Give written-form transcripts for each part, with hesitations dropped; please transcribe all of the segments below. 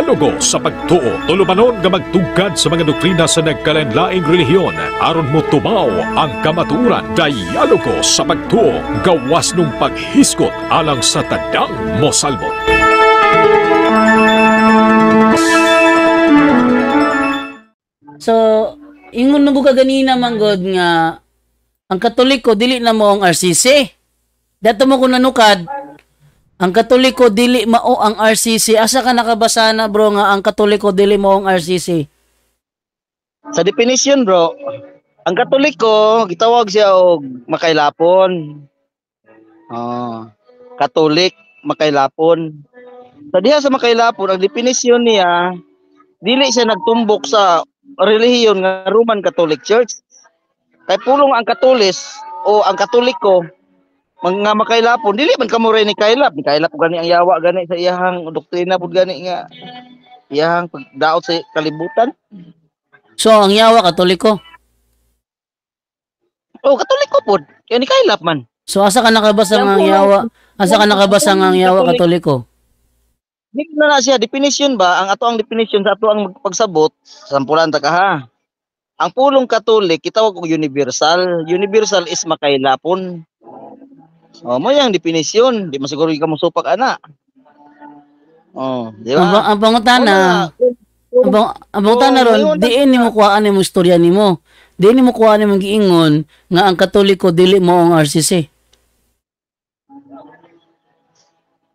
dialogo sa pagtuo. Tulumanon nga magtugkad sa mga doktrina sa nagkalain-laing relihiyon aron mo tumaw ang kamaturan. Dialogo sa pagtuo, gawas nung paghiskot alang sa tadang mosalbot. So, ingon na buka ganina manggod nga ang Katoliko dili na mo ang RCC. Dato mo ko nanukad, ang Katoliko dili mao ang RCC. Asa ka nakabasa na bro nga ang Katoliko dili mo ang RCC? Sa definition bro, ang Katoliko gitawag siya og makaylapon. Katolik makaylapon. Sa diha sa makaylapon ang definition niya dili siya nagtumbok sa relihiyon nga Roman Catholic Church. Kay pulong ang Katolis o ang Katoliko mga makaylapon dili man kamo ni kaylap gani ang yawa gani sa iyahang doktrina pud gani nga iyahang pagdaot sa kalibutan. So ang yawa Katoliko. Oh, Katoliko pud kay ni kaylap man. So asa ka nakabasa nga ang yawa? Asa ka nakabasa nga ang yawa Katoliko? Dili na siya definition ba ang ato ang definition sa ato ang pagsabot sampulan ta ka ha. Ang pulong Katolik kitawag og universal. Universal is makaylapon. Oh, mo yang definition, di masiguro ka mo supak ana. Oh, di ba? Ang pangutana, ang pangutana ron, diin nimo kuhaan nimo istorya nimo. Diin nimo kuhaan nimo giingon nga ang Katoliko dili mo ang RCC.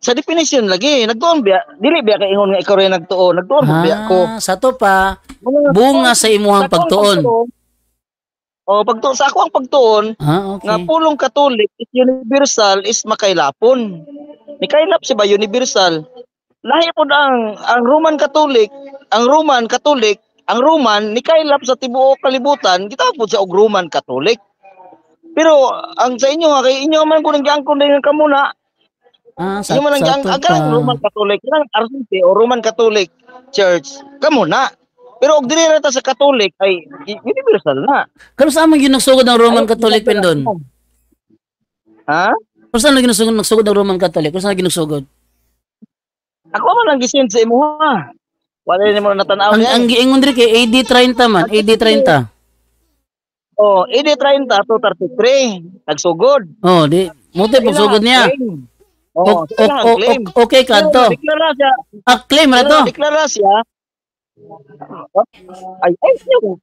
Sa definition lagi, nagtuon biya, dili biya kay ingon nga ikaw ray nagtuon, biya ko. Sa to pa, bunga sa imuhang pagtuon. Pagtuon sa ako ang pagtuon, okay. nga pulong Katolik is universal is makaylapon. Ni kaylap siya ba universal? Lahi po ang Roman Catholic, ang Roman ni kaylap sa tibuok kalibutan, gitawag po siya og Roman Catholic. Pero ang sa inyo nga kay inyo man kun giangkon din kamo na. Sa man ang Roman Catholic, ang RCC o Roman Catholic Church, kamo na. Pero og dili ra ta sa Catholic ay universal na. Kano sa among ginagsugod ng Roman Catholic pendon? Ha? Kano sa nagsugod ng Roman Catholic? Kano sa ginagsugod? Ako man lang gisend sa imo ha. Wala ni mo natanaw niya. Ang giingon diri kay AD 30 man, AD 30. Oh, AD 30 to 33 nagsugod. Oh, di mote pagsugod niya. Okay kadto. Deklara siya. Claim ra to. Deklara siya. Ay,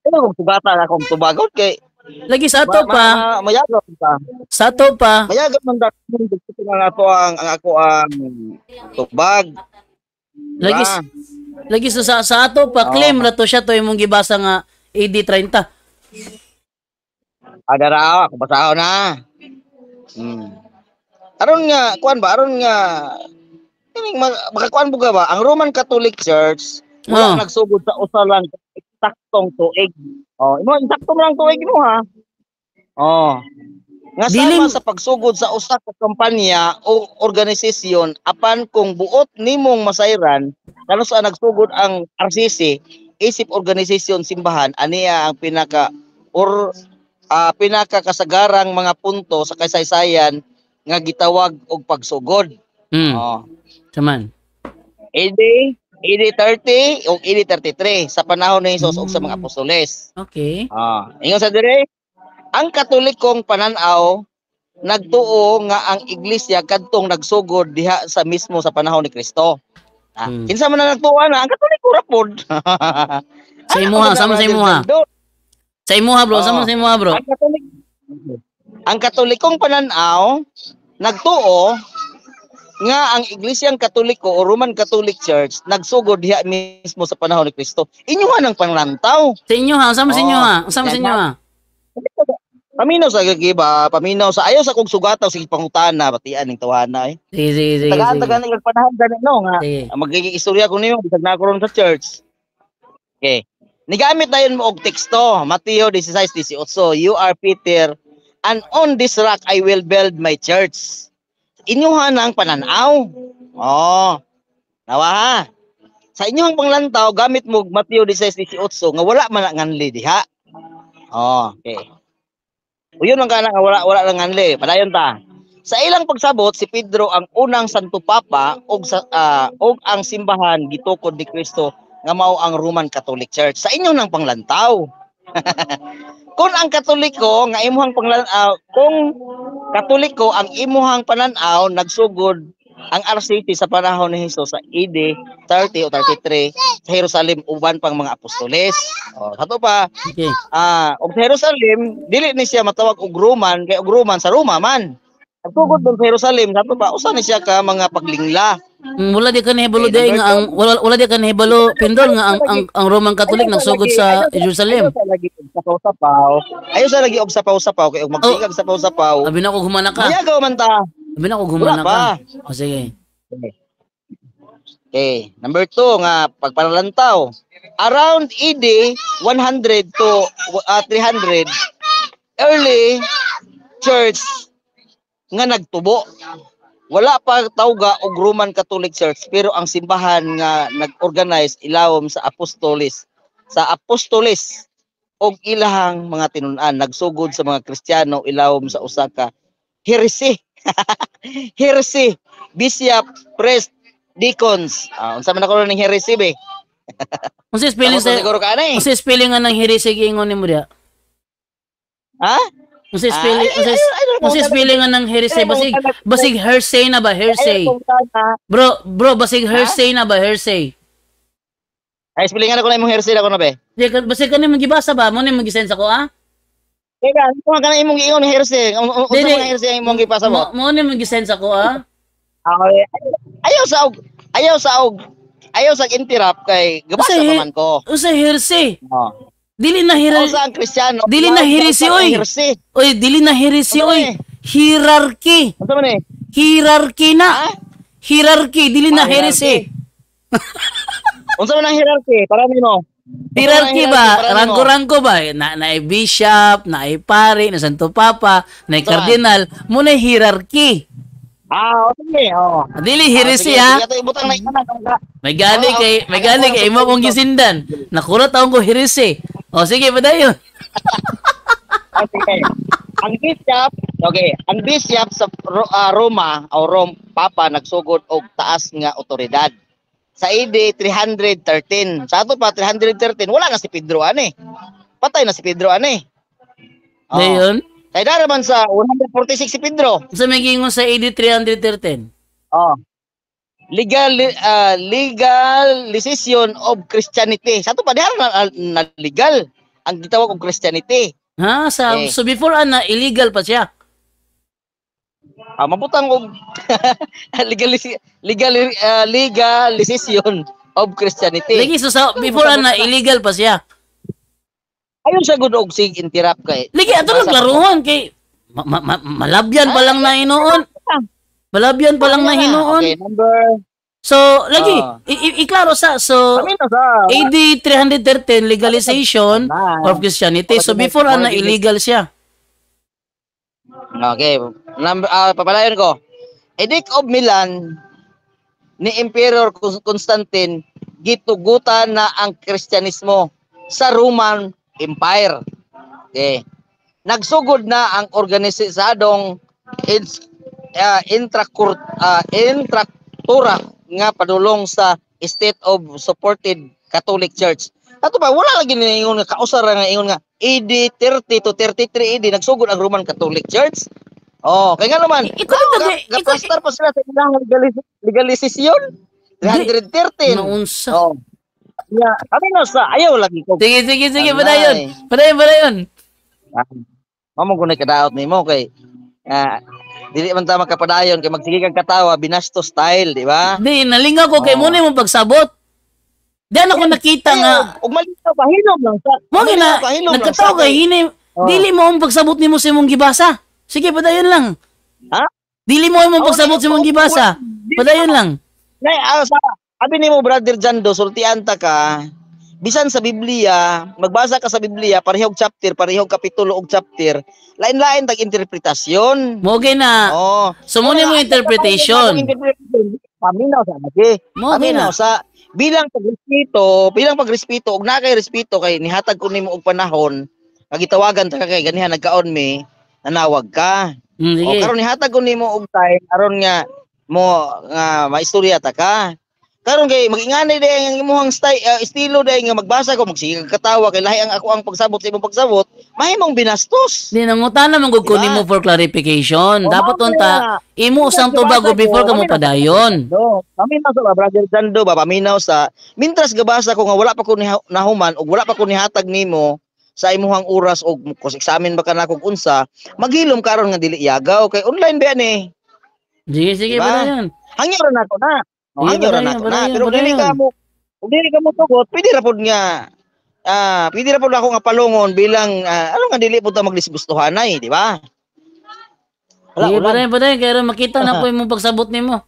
kung tugata na akong tubagon kay lagi sa ato pa. Mayagot pa. Sa ato pa. Mayagot man dapat ang ato ang ako ang tubag. Lagi sa ato pa claim ra to siya to imong gibasa nga AD 30. Ada ra ako basaho na. Aron nga kining makakuan buga ba ang Roman Catholic Church wala nagsugod sa usa lang eksaktong tuig. Imo eksakto lang tuig mo ha. Nga sama sa pagsugod sa usa ka kampanya o organisasyon apan kung buot nimong masayran kano sa nagsugod ang RCC isip organisasyon simbahan aniya ang pinaka kasagarang mga punto sa kasaysayan nga gitawag og pagsugod. Taman. AD 30 o AD 33 sa panahon ni Hesus ug sa mga apostoles. Okay. Ingon sa dire, ang Katolikong pananaw nagtuo nga ang iglesia kadtong nagsugod diha sa mismo sa panahon ni Kristo. Kinsa man nagtuo na ang Katoliko ra pod. Sa imuha, sama sa imuha. Sa imuha bro, sama sa imuha bro. Ang Katolikong pananaw nagtuo nga ang Iglesiyang Katoliko o Roman Catholic Church nagsugod diha mismo sa panahon ni Kristo. Inyo nang panglantaw. Sa inyo ha, sama sa inyo ha. Sama sa inyo ha. Paminaw sa giba, paminaw sa ayaw sa kog sugataw sige pangutana batian ning tawhana eh. Sige. Tagaan ning panahon gani no nga. Magiging istorya ko nimo bisag na ko sa church. Okay. Nigamit dayon mo og teksto, Mateo 16:18. You are Peter, and on this rock I will build my church. Inyuhan ang pananaw. Nawa ha. Sa inyong panglantaw gamit mo Mateo 16:18 nga wala man nganli diha. Okay. Uyon man kana nga wala lang nganli. Padayon ta. Sa ilang pagsabot si Pedro ang unang Santo Papa og ang simbahan gitukod ni Kristo nga mao ang Roman Catholic Church. Sa inyo nang panglantaw. Kung ang Katoliko nga imuhang kung Katoliko ang imuhang pananaw nagsugod ang RCT sa panahon ni Hesus sa AD 30 o 33 sa Jerusalem uban pang mga apostoles. Sato pa, Okay. og sa Jerusalem dili ni siya matawag og Roman kay og Roman sa Roma man. Nagsugod doon sa Jerusalem, sato pa usa ni siya ka mga paglingla. Wala di ka nahibalo di nga ang wala di ka nahibalo pindol nga ang Roman Catholic nagsugod sa Jerusalem. Ayaw sa lagi og sapaw-sapaw kay og magsigag sapaw-sapaw. Abi na ko humana ka. Mayagaw man ta. Abi na ko humana Wala pa. ka. O sige. Okay, number 2 nga pagpanalantaw. Around AD 100 to 300 early church nga nagtubo. Wala pa tawga og Roman Catholic Church pero ang simbahan nga nag-organize ilawom sa apostoles og ilahang mga tinun-an nagsugod sa mga Kristiyano ilawom sa usa ka heresy. Heresy, bishop, priest, deacons. Unsa man ako ning heresy be? Unsa spelling sa siguro ka ani? Unsa spelling nga ng heresy ingon nimo diha? Ha? Unsa spelling unsa spelling nga ng heresy basig heresy na ba heresy? Bro basig heresy na ba heresy? Ay spellingan ako na imong heresy ako na be. Di ka basig kanimo magibasa ba mo ni mag-send ako Teka, ano ka na imong giingon heresy? Unsa man heresy ang imong gipasa mo? Mo ni mag-send ako Ayaw sa interrupt kay gabasa pa man ko. Unsa heresy? Dili na Sa ang Kristiyano. Dili na heresy oy. Oy, dili na heresy oy. Hierarchy. Unsa man Hierarchy na. Hierarchy, dili na heresy. Unsa man ang hierarchy para nimo? Hierarchy ba? Rangko-rangko ba? Na bishop, na pare, na Santo Papa, na cardinal, mo na hierarchy. Okay. Dili heresy May gani kay imo kong gisindan. Nakurat akong ko heresy. O sige, padayon. Okay. Ang bishop sa Roma o Rome Papa nagsugod og taas nga otoridad. Sa AD 313. Sa ato pa 313 wala na si Pedro ani. Patay na si Pedro ani. Dayon. Kay dara man sa 146 si Pedro. Sa may gingon sa AD 313. Legalization of Christianity. Sa ato pa diha na legal ang gitawag og Christianity. So before illegal pa siya. Mabutang og legalization of Christianity. Lagi so before illegal pa siya. Ayon sa good og sig interrupt kay. Lagi ato lang laruhan kay malabyan pa lang na hinuon. Malabyan pa lang na hinuon. Okay, number. So lagi iklaro AD 313 legalization of Christianity. So before illegal siya. Okay. Papalayon ko. Edict of Milan ni Emperor Constantine gitugutan na ang Kristyanismo sa Roman Empire. Okay. Nagsugod na ang organisadong intrakultura nga padulong sa state of supported Catholic Church. Ato pa wala lagi ningon nga kausar nga ingon nga AD 30 to 33 AD nagsugod ang Roman Catholic Church. Kaya nga naman. Kapastar pa sila sa ilang legalisasyon. 313. Naunsa. Kami na sa ayaw lagi ko. Sige, padayon. Mamo ko na kadaot nimo kay dili man ta makapadayon kay magsige kang katawa binasto style, di ba? Di nalingaw ko kay mo na imong pagsabot. Diyan ako nakita nga ug malinaw pahinom lang sa. Mo gina nagkataw kay hini dili mo ang pagsabot nimo sa imong gibasa. Sige, padayon lang. Dili mo imong pagsabot sa imong gibasa. Padayon lang. Nay, sabi nimo Brother Jando, sultian ta ka. Bisan sa Biblia, magbasa ka sa Biblia, parehog chapter, parehog kapitulo og chapter, lain-lain tag interpretasyon. Mo gina. So mo nimo interpretation. Paminaw sa lagi. Paminaw sa bilang pagrespeto og nakay respeto kay nihatag ko nimo og panahon, kagitawagan ta kay ganiha nagkaon mi nanawag ka. O Sige. karon nihatag ko nimo og time aron nga mo nga maistorya ta ka. Karon kay magingani day ang imong estilo day nga magbasa ko magsigig katawa kay lahi ang ako ang pagsabot sa imong pagsabot, mahimong binastos. Di nangutana man gud ko Diba? nimo for clarification. Dapat mao unta na. imo usang tubago before ka mo padayon. Paminaw sa brother Jando ba paminaw sa mintras gabasa ko nga wala pa ko nahuman ug wala pa ko nihatag nimo sa imuhang oras og kus examine ba kanako og unsa maghilom karon nga dili yagaw kay online ba ni. Sige Diba? padayon. Hangyo ra nako na. Sige, Hangyo ra padayon, nako na. padayon, Pero dili padayon. ka mo dili ka mo tugot, pwede ra pod nga pwede ra pod ako nga palungon bilang ano nga dili pod ta magdisgustuhanay, di ba? Sige Ulan. padayon kaya ron makita na ko imong pagsabot nimo.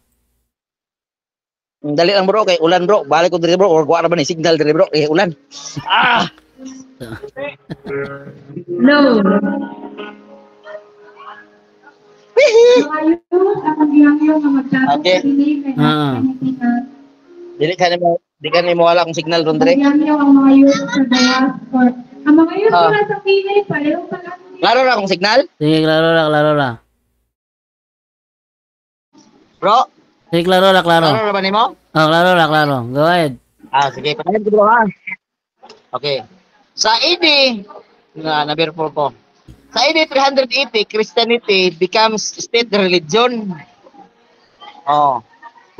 Dali lang bro kay ulan bro. Balik ko diri bro or kuha na ba ni signal diri bro kay ulan. Ah. No. Okay. Ah. Dili ka nimo wala akong signal ron diri. Ang mga youth sa diaspora. Ang mga youth Ah. na sa Pilipinas, pareho pala. Klaro ra akong signal? Sige klaro ra. Bro, Sige klaro ra. klaro ra ba nimo? Oh, klaro. Go ahead. Sige, patayin ko bro ha. Okay. Sa ED na birthday ko. Sa ED 380, Christianity becomes state religion. Oh.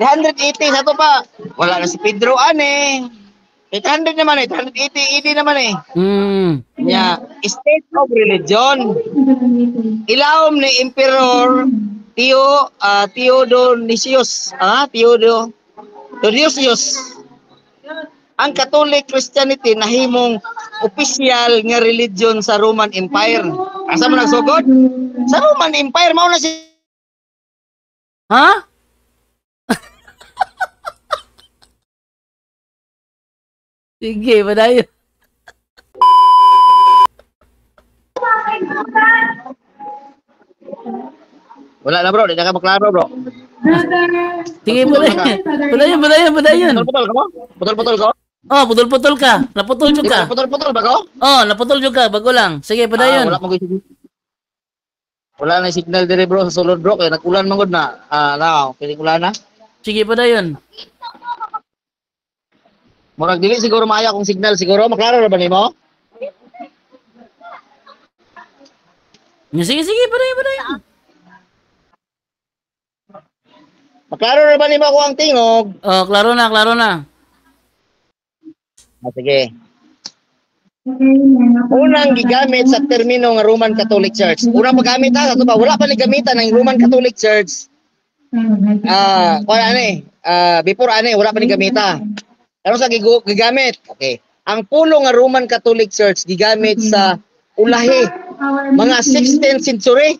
380 sa to pa. Wala na si Pedro ane. 800 naman 380 ED naman Yeah, state of religion. Ilawom ni Emperor Theodosius, Theodosius. Ang Catholic Christianity nahimong opisyal nga religion sa Roman Empire. Asa man nagsugod? Sa Roman Empire mao na si Ha? Sige, padayon. Wala na bro, di na ka maklaro bro. Brother. Sige, padayon. Putol-putol ka mo? Putol-putol ka? Oh, putol-putol ka. Naputol jud ka. Putol-putol ba ko? Oh, naputol jud ka. Bago lang. Sige, padayon. Wala na signal dire bro sa sulod bro kay nag-ulan man gud na. Piling ulan na. Sige, padayon. Murag dili siguro maayo kung signal siguro maklaro ra ba nimo? Sige, padayon. Maklaro ra ba nimo ako ang tingog? Oh, klaro na. Sige. Unang gigamit sa termino ng Roman Catholic Church. Unang paggamit ato ba wala pa ni gamitan ng Roman Catholic Church. Before wala pa ni gamita. Ano sa gigamit? Okay. Ang pulong ng Roman Catholic Church gigamit sa ulahi mga 16th century.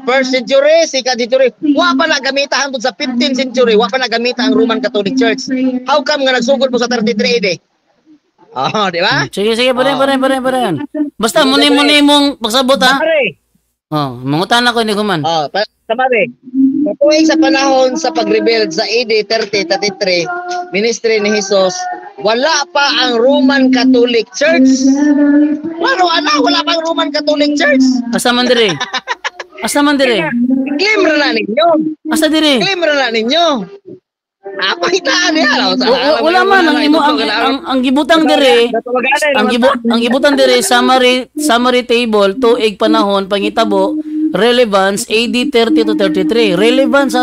First century, second century. Wa pa na gamita hangtod sa 15th century. Wa pa na gamita ang Roman Catholic Church. How come nga nagsugod mo sa 33 AD? Di ba? Sige, padayon. Basta muni mong pagsabot ha. Pare. Oh, mangutan ako ni Guman. Samari. Tuwing sa panahon sa pag-rebuild sa AD 30-33, ministry ni Jesus, wala pa ang Roman Catholic Church. Wala pa ang Roman Catholic Church. Asa man dire? Claim ra na ninyo. Asa dire? Claim ra na ninyo. Pakitaan niya. Wala man ang gibutang dire. Ang gibutang dire summary table tuig panahon pangitabo relevance AD 30 to 33. Relevance.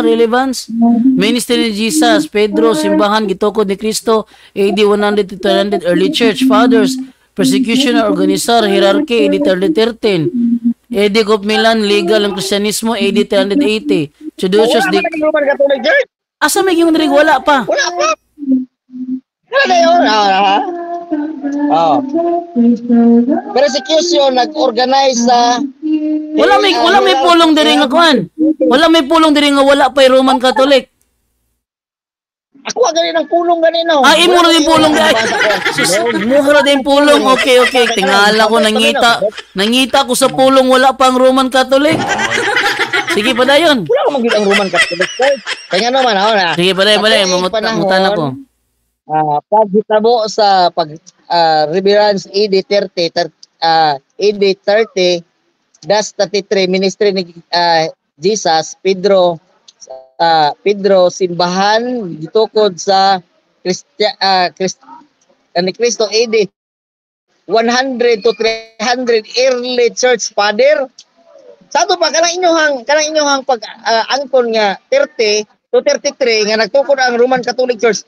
Ministry ni Jesus, Pedro, simbahan gitukod ni Kristo AD 100 to 200 early church fathers, persecution or organisar hierarchy AD 3013. Edict of Milan legal ang Kristyanismo AD 380. Seditious Roman Catholic Church. Asa may yung diri wala pa? Wala pa. Wala na yun. Persecution nag-organize sa Wala may pulong diri nga kuan. Wala may pulong diri nga wala pa Roman Catholic. Ako ganin ang pulong ganino. Imo ra din pulong dai. Mo ra din pulong. Okay. Tingala ko nangita ko sa pulong wala pa ang Roman Catholic. Sige pa dayon. Wala ko magiging ang Roman Catholic Church. Kaya naman Sige pa dayon. Mangutan ako. Paghitabo sa reverence AD 30, 33 ministry ni Jesus, Pedro simbahan gitukod sa ni Cristo AD 100 to 300 early church father. Sa ato pa kanang inyong pag angkon nga 30 to 33 nga nagtukod ang Roman Catholic Church.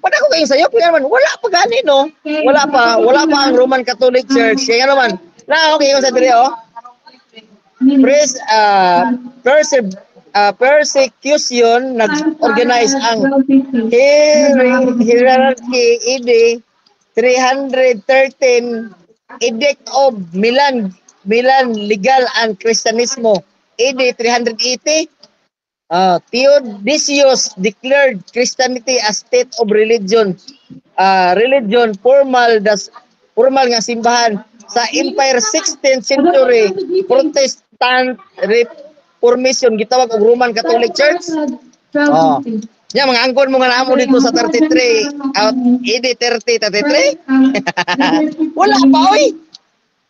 Pada ko kayong sayo kaya naman wala pa gani no. Wala pa ang Roman Catholic Church. Kaya naman na okay yung sa dire persecution nag-organize ang hierarchy AD 313 Edict of Milan Legal and Christianismo AD 380. Theodosius declared Christianity as state of religion. Formal nga simbahan sa Empire 16th century. Protestant Reformation gitawag og Roman Catholic Church. Nya mga angkon mo nga naamo dito sa 33 AD 33. Wala pa oy.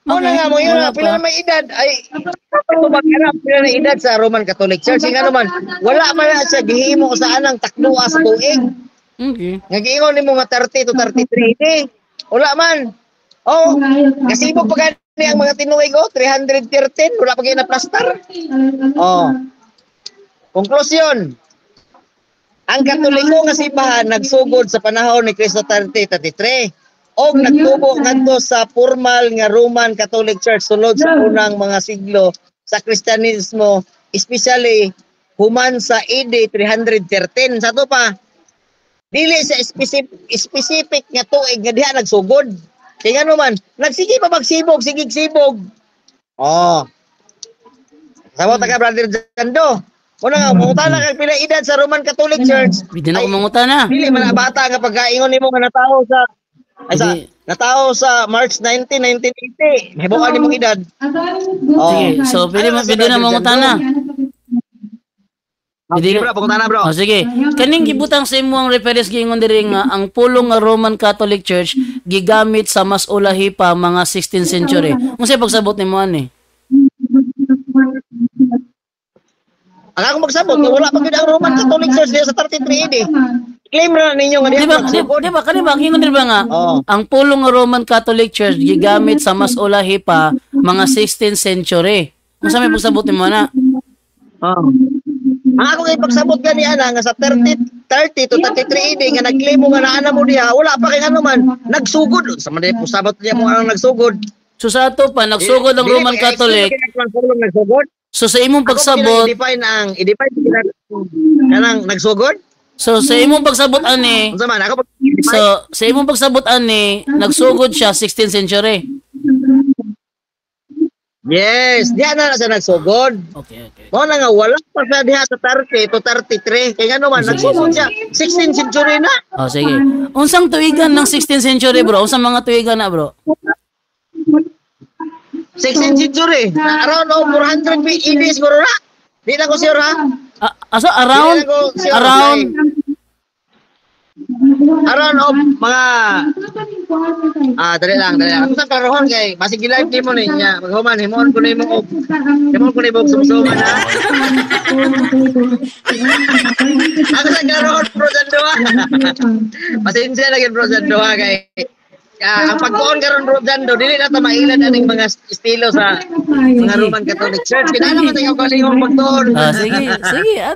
Una nga mo yun, pila na may edad ay ito magharap pila na edad sa Roman Catholic Church. Nga naman, wala man na siya gihimo sa anang takluwa sa tuig. Okay. Nga giingon nimo nga 30 to 33 di. Wala man. Kasibog pa gani ang mga tinuig 313, wala pa gyud na plaster. Konklusyon. Ang Katoliko nga simbahan nagsugod sa panahon ni Cristo 33 o nagtubo ngadto sa formal nga Roman Catholic Church sulod sa unang mga siglo sa Kristyanismo, especially human sa AD 313. Sa to pa dili sa specific nga tuig nga diha nagsugod. Kaya nga naman nagsige pa magsibog, sigig-sibog. Sama taga Brother Jando. Una nga, mangutana kang pila edad sa Roman Catholic Church. Hindi na ko mangutana. Dili man bata nga pagkaingon nimo nga natao sa March 19, 1980. Hibukan ni mong edad. Sige, so pwede na mangutana. Sige bro, pangutana bro. Sige. Kaning gibutang sa imo ang reference giingon diri nga ang pulong nga Roman Catholic Church gigamit sa mas ulahi pa mga 16th century. Unsay pagsabot nimo ani? Ang akong magsabot nga wala pa gyud ang Roman Catholic Church diya sa 33 AD. Claim ra ninyo nga di ba kingon diri ba nga ang pulong nga Roman Catholic Church gigamit sa mas ulahi pa mga 16th century. Unsa may pagsabot nimo na? Ang akong ipagsabot gani ana nga sa 30 to 33 AD nga nagklimo nga naana mo diha wala pa kay ano man nagsugod sa man pasabot niya mo ang nagsugod. So sa ato pa nagsugod ang Roman Catholic. So sa imong pagsabot i-define kanang nagsugod. So sa imong pagsabot ani. Unsa man ako So sa imong pagsabot ani nagsugod siya 16th century. Yes, diha na siya nagsugod. Okay. Mo na nga wala pa siya diha sa 30 to 33. Kaya nga naman nagsugod siya 16th century na. Sige. Unsang tuigan ng 16th century bro? Unsang mga tuigan na bro? 16th century. Around 400 AD siguro na. Di na ko sure ha. So around mga dali lang. Ako sa karohon kay basig gi-live nimo niya. Maghuman himon ko nimo sumsuman ha. Ako sa karohon bro Jando ha. Pasensya lagi bro Jando ha kay ang pagkuon karon bro Jando dili na ta mailan aning mga estilo sa mga Roman Catholic Church. Kinala man tayo kalihon pagtuon. Sige.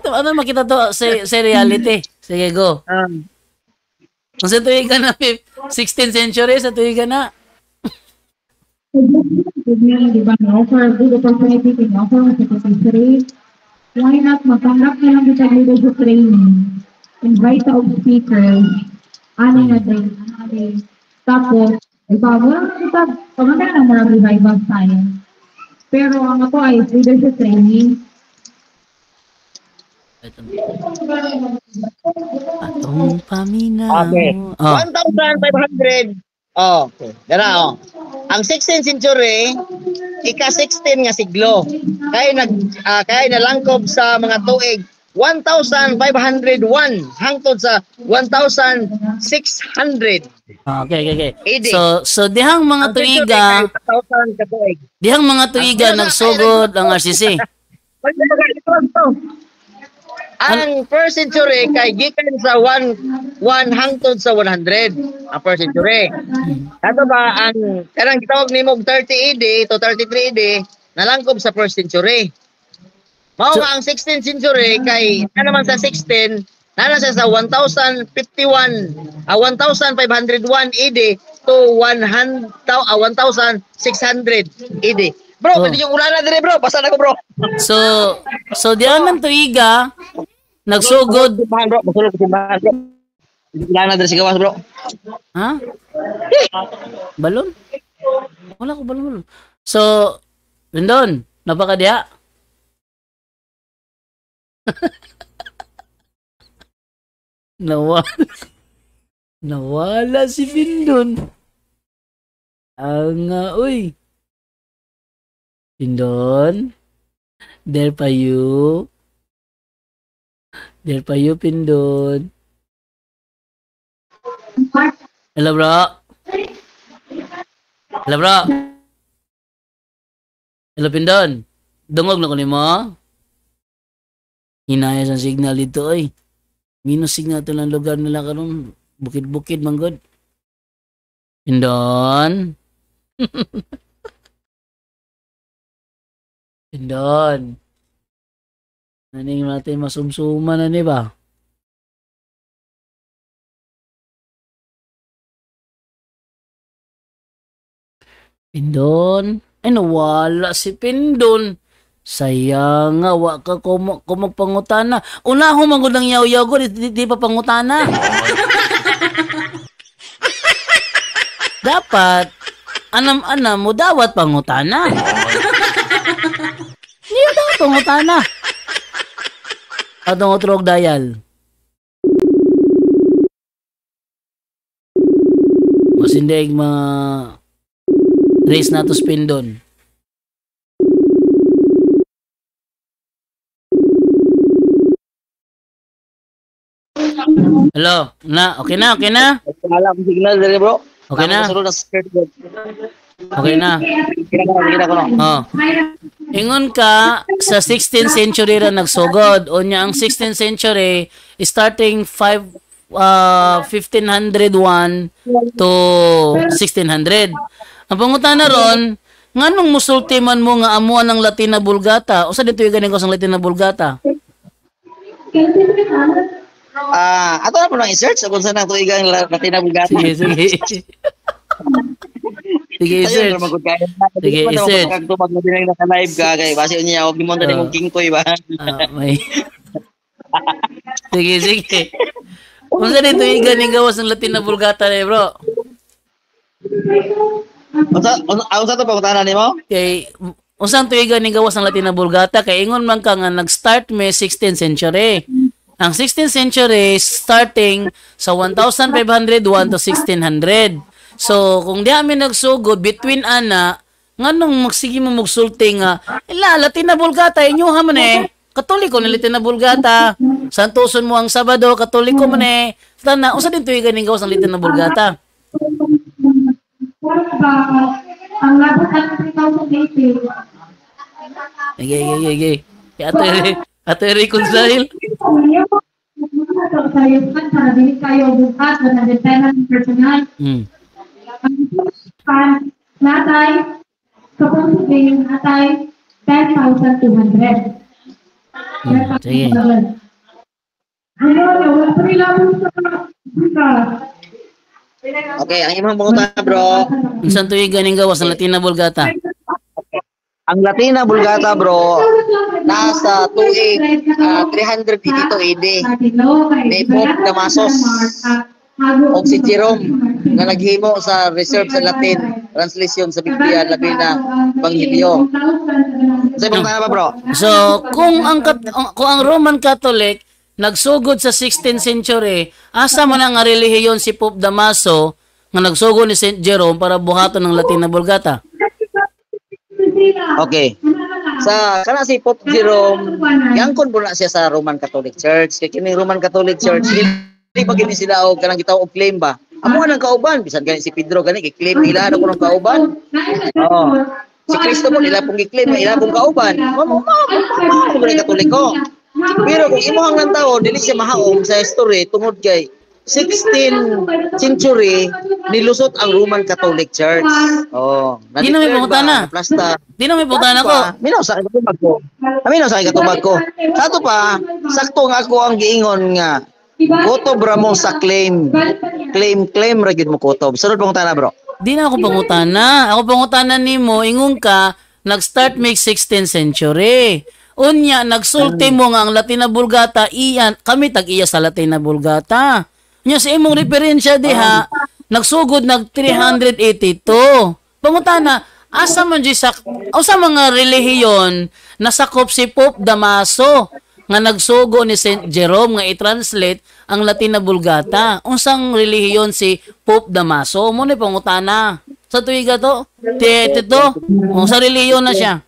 Ano makita to sa reality. Sige go. Kung sa tuwigan na 16th century, sa tuwigan na. Diba, no? For a good opportunity to offer sa secretary, why not magpanggap na lang kita leadership training, invite out speakers, ano na din. Tapos, wala kita, pagmanda na mga revival science. Pero ang ako ay leadership training. Atong paminaw. Okay. 1,500. Okay. Dara Ang 16th century, ika-16 nga siglo. Kay nalangkob sa mga tuig 1,501 hangtod sa 1,600. Okay. AD. So dihang mga tuiga, 1,000 katuig. dihang mga tuiga nagsugod ang RCC. Ang first century kay gikan sa 1 hangtod sa 100 ang first century. Ato ba ang kanang gitawag nimo 30 AD to 33 AD nalangkob sa first century. Mao nga ang 16th century kay naman sa 16 nana siya sa 1,501 AD to 1,600 AD. Bro, pwede yung ulan na dire bro. Basta na ko bro. So diyan man tuiga nagsugod. Bro, masulog ko simbahan bro. Ulan na dire sa gawas bro. Ha? Balon? Wala ko balon. So, Lindon, napaka diha. Nawala si Pindon. Uy. Pindon. There pa you, Pindon. Hello, bro. Hello, Pindon. Dungog na ko nimo. Hinaya sa signal dito, oy. Minus signal ito lang lugar nila karon. Bukid-bukid, manggod. Pindon. Pindon. Naning natin masumsuman na ni ba? Pindon. Ay, nawala si Pindon. Sayang nga, wa ka kumagpangutana. Unahon man gud ang yaw-yaw ko, di pa pangutana. Dapat, anam-anam mo dawat pangutana. Hindi daw pangutana. Atong utrog dial. Masindig mga race na to Pindon. Hello, okay na? Wala akong signal dire bro. Okay na? Okay na. Kita ko no. Oh. Ingon ka sa 16th century ra nagsugod. Unya ang 16th century starting 1501 to 1600. Ang pangutana ron, nganong musulti man mo nga amuan ng Latina Vulgata? Usa dito yung ganing ko sa Latina Vulgata? Ato na po nang i-search kung saan ang tuigang Latina Vulgata. Sige. Sige, i-search. Sige, i-search. Kung mag-live ka, kaya base niya, huwag mo na mong kingkoy ba? May... Sige. Kung saan ito yung ganing gawas ng Latina Vulgata na bro? Unsa to pangutana nimo? Kay unsa to yung ganing gawas ng Latina Vulgata? Kay ingon man ka nga nag-start may 16th century. Ang 16th century starting sa 1501 to 1600. So, kung di kami nagsugod between ana, nganong magsige mo magsulti nga, Latina Vulgata, inyo ha man Katoliko ni Latina Vulgata. Santuson mo ang Sabado, Katoliko man Tana, usa din to yung ganing gawas ng Latina Vulgata. Ang labot ang 3,080. Sige. Ato reconcile. Sayos kan para dili kayo bukas na dependent personal. Ang natay kapag yung natay 10,200. Sige. Wala pa rin labot sa bukas. Okay, ang imong pangutana bro. Unsan to yung ganing gawas ng Latina Vulgata? Ang Latina Vulgata bro, nasa 382 AD. May Pope Damasus o si Jerome na naghimo sa reserve sa Latin translation sa Biblia labi na Ebanghelyo. Sa pangutana ba bro? So, kung ang Roman Catholic nagsugod sa 16th century, asa man ang relihiyon si Pope Damaso nga nagsugod ni St. Jerome para buhaton ng Latina Vulgata? Okay. kana si Pope Jerome, yangkon po na siya sa Roman Catholic Church. Kaya kini Roman Catholic Church, hindi pa gini sila og kanang gitaw og claim ba. Amo nang kauban, bisan gani si Pedro gani i-claim ila ko ng kauban. Oh. Si Kristo mo nila pong i-claim ila pong kauban. Mo Katoliko. Pero kung imuhang lang tao, dili siya mahaom sa history tungod kay 16th century nilusot ang Roman Catholic Church. Oh, di na may pangutana. Di na may pangutana ko. Minaw sa katubag ko. Aminaw sa katubag ko. Sa ato pa, sakto nga ako ang giingon nga kutob ra mo sa claim ra gid mo kutob. Sunod pangutana bro. Di na ako pangutana. Ako pangutana nimo ingon ka nag-start make 16th century. Unya nagsulti mo nga ang Latina Vulgata iyan kami tag-iya sa Latina Vulgata. Nya sa imong referensya diha nagsugod nag 382. Pangutana, asa man di sa usa mga relihiyon nasakop si Pope Damaso nga nagsugo ni Saint Jerome nga i-translate ang Latina Vulgata. Unsang relihiyon si Pope Damaso? Mo ni pangutana. Sa tuiga to? Tito, unsa relihiyon na siya?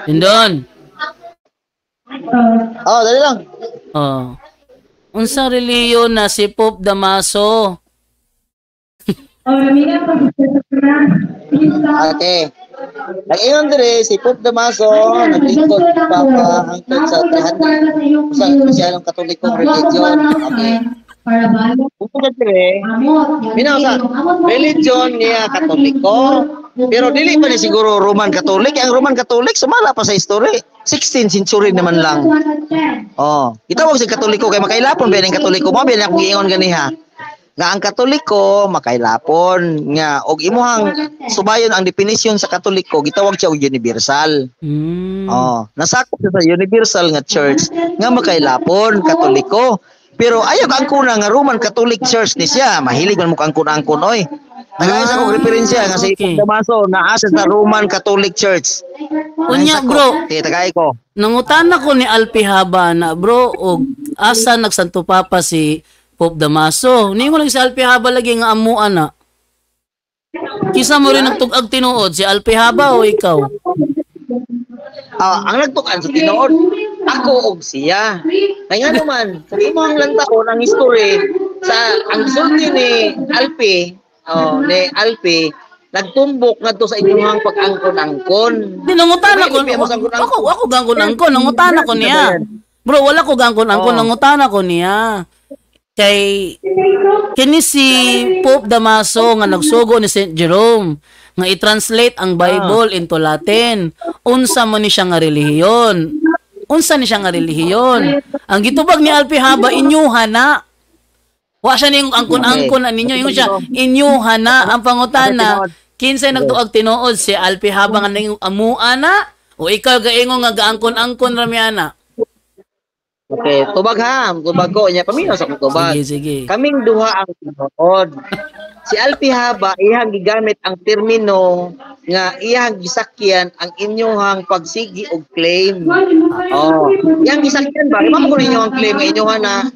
Indon. Oh, dali lang. Oh. Unsa relihiyon na si Pope Damaso? Okay. Nag-ingon dire si Pope Damaso naglingkod Papa hangtod sa 300 sa Kristiyanong Katolikong religion. Okay. Bukod dire, minasa, religion niya Katoliko, pero dili pa ni siguro Roman Catholic. Ang Roman Catholic sumala pa sa history. 16th century naman lang. Oh, itawag si Katoliko kay makailapon ba ning Katoliko mo bilang akong giingon ganiha. Nga ang Katoliko makailapon nga og imuhang subayon ang definition sa Katoliko gitawag siya og universal. Oh, nasakop siya sa universal nga church nga makailapon Katoliko. Pero ayaw angkuna nga Roman Catholic Church ni siya. Mahilig man mo angkon-angkon oy. Nagayos ako referensya nga si Pope Damaso na asa sa Roman Catholic Church. Unya bro. Tagay ko. Nangutana ko ni Alpihaba na bro og asa nagsanto papa si Pope Damaso. Ningon lang si Alpihaba lagi nga amuan na. Kisa mo rin nagtugag tinuod si Alpihaba o ikaw? Ang nagtukan sa tinuod ako og siya. Kaya naman, kung imong lang taon ang history sa ang sulti ni Alpi, nagtumbok ngadto sa inyong pag-angkon-angkon. Dinangutana ko. Ako gangkon-angkon, nangutana ko niya. Bro, wala ko gangkon-angkon, nangutana ko niya. Kay kini si Pope Damaso nga nagsugo ni Saint Jerome nga i-translate ang Bible into Latin. Unsa man ni siya nga relihiyon? Unsa ni siya nga relihiyon? Ang gitubag ni Alpihaba inyuhan na. Wa siya ning angkon-angkon na ninyo, ingon siya inyuhan na ang pangutana. Kinsay nagtuag tinuod si Alpihaba nga ning amuan na o ikaw gaingon nga gaangkon-angkon ra miana? Okay, tubag ha. Tubag ko. Inya, paminaw sa kong tubag. Sige. Kaming duha ang tinuod. Si Alpihaba, iyang gigamit ang termino nga iyang gisakyan ang inyong pagsigi og claim. Oh, iyang gisakyan ba? Mamo ko ninyo ang claim nga inyong na.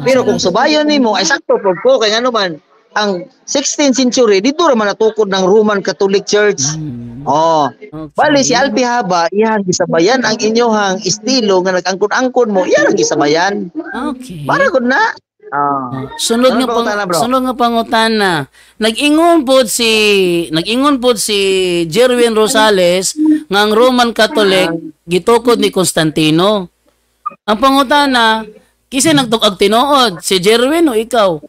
Pero kung subayon nimo ay sakto po ko kay ngano man ang 16th century dito ra man natukod ng Roman Catholic Church. Oh. Bali si Alpihaba iyang gisabayan ang inyong estilo nga nag-angkon-angkon mo, iyang gisabayan. Okay. Para gud na. Sunod nga pangutana. Nag-ingon pod si Jerwin Rosales nga ang Roman Catholic gitukod ni Constantino. Ang pangutana, kisa nagtukag tinuod, si Jerwin o ikaw?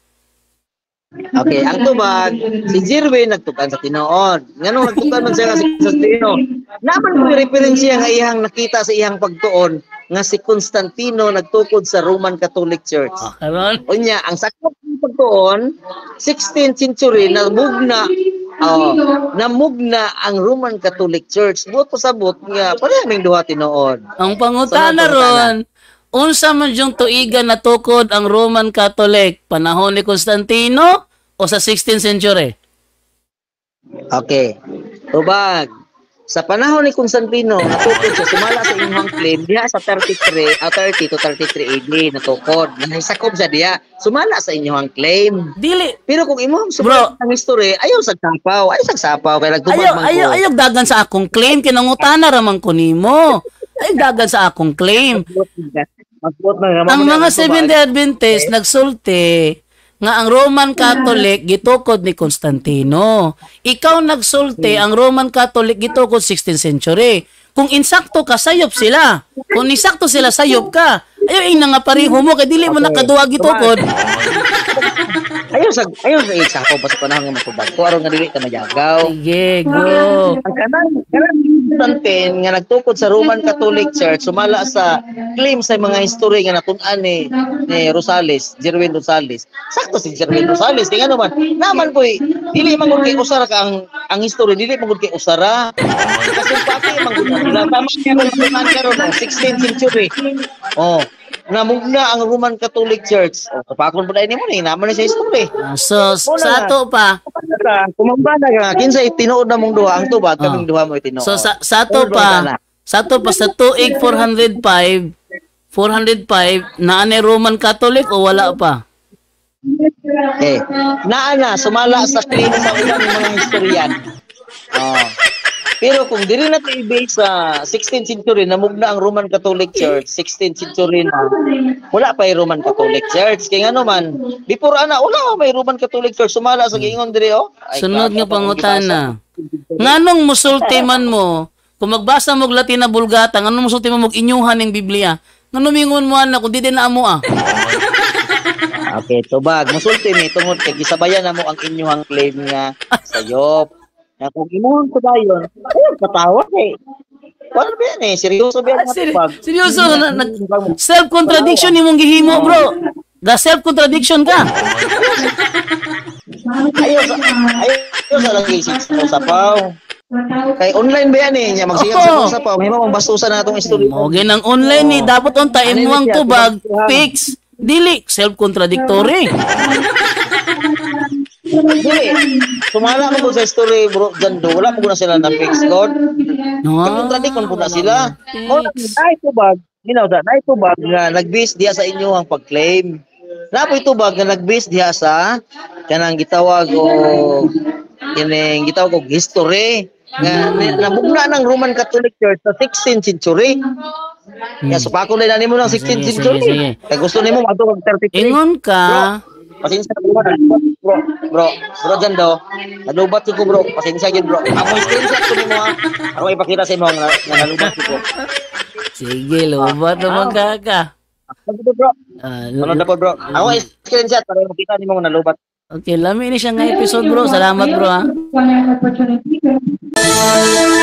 Okay, ang tubag, si Jerwin nagtukan sa tinuod. Nganong nagtukan man siya nga si Constantino? Naman mo referensya nga iyang nakita sa iyang pagtuon nga si Constantino nagtukod sa Roman Catholic Church. Unya, ang sakop ng pagtuon, 16th century namugna ang Roman Catholic Church. Buot pasabot nga parehong duha tinuod. Ang pangutana ron, unsa man yung tuigan na tukod ang Roman Catholic panahon ni Constantino o sa 16th century? Okay. Tubag. Sa panahon ni Constantino, natukod siya, sumala sa inyong claim, diha sa 30 to 33 AD, natukod. Nahisakob siya diha, sumala sa inyong claim. Dili. Pero kung imo sumala ang history, ayaw sagsapaw, kaya nagtubag man ko. Ayaw dagan sa akong claim, kinangutana raman ko nimo. Ayaw dagan sa akong claim. Ang mga Seventh-day Adventist nagsulti nga ang Roman Catholic gitukod ni Constantino. Ikaw nagsulti ang Roman Catholic gitukod 16th century. Kung insakto ka, sayop sila. Kung nisakto sila, sayop ka. Ayaw ina nga pareho mo kay dili mo nakaduwa gitukod. Ayaw sa eksakto pa sa panahon nga matubag. Kung aron nga dili ka majagaw. Sige, go. Ang kanang Constantine nga nagtukod sa Roman Catholic Church sumala sa claim sa mga history nga natun-an ni Rosales, Jerwin Rosales. Sakto si Jerwin Rosales kay ano man. Naman koy dili man gud kay usara ka ang history dili man gud kay usara. Kasi pati man gud sila tama nga karon 16th century. Oh, namugna ang Roman Catholic Church. O, kapakon po na ini mo ni naman sa history. So, sa ato pa. Kumambana ka, kinsay tinuod na mong duha, ang tubag, kaming duha mo itinuod. So, sa ato pa, sa tuig 405, na ani Roman Catholic o wala pa? Naana, sumala sa claim sa ulang mga historian. Pero kung dili na i-base sa 16th century, namugna ang Roman Catholic Church, 16th century na, wala pa yung Roman Catholic Church. Kaya nga naman, before wala may Roman Catholic Church, sumala sa giingon diri, Sunod nga pangutana. Nganong musulti man mo, kung magbasa mo Latin na Vulgata, nganong musulti mo mag-inyuhan ng Biblia, nganong mingon mo na, kung di din na amo Okay, tubag. Musulti mi, tungod kay gisabayan na mo ang inyuhang claim nga sayop. Na kung imuhang ko dayon, patawa kay. Wala ba yan seryoso ba yan? Seryoso, self-contradiction imong gihimo, bro. Self-contradiction ka. Ayaw sa lagi sa paw. Kay online ba yan magsigaw sa paw. May mga bastusan na itong istorya. Moge ng online dapat on time mo ang tubag, fix. Dili, self-contradictory. Dili. Sumala mo sa story bro Jando, wala po na sila na fix God. Contradiction po na sila. Dahil tubag, dahil tubag nga nag-base diya sa inyo ang pag-claim. Napoy tubag nga nag-base diya sa kanang gitawag og history. Nabugna ng Roman Catholic Church sa 16th century. Kaya supako na nimo ng 16th century. Kaya gusto nimo mato kag 33. Ingon ka. Pasensya bro Jando. Nalubat ko bro. Pasensya gid bro. Amo screenshot ko nimo Ako ipakita sa imo nga nalubat ko. Sige, lubat naman ka. Bro. Ano na po bro? Ako screenshot para makita nimo nga nalubat. Okay, lami ni siya nga episode bro. Salamat bro ha.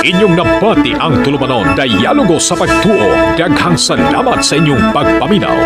Inyong nabati ang tulumanon Dialogo sa Pagtuo. Daghang salamat sa inyong pagpaminaw.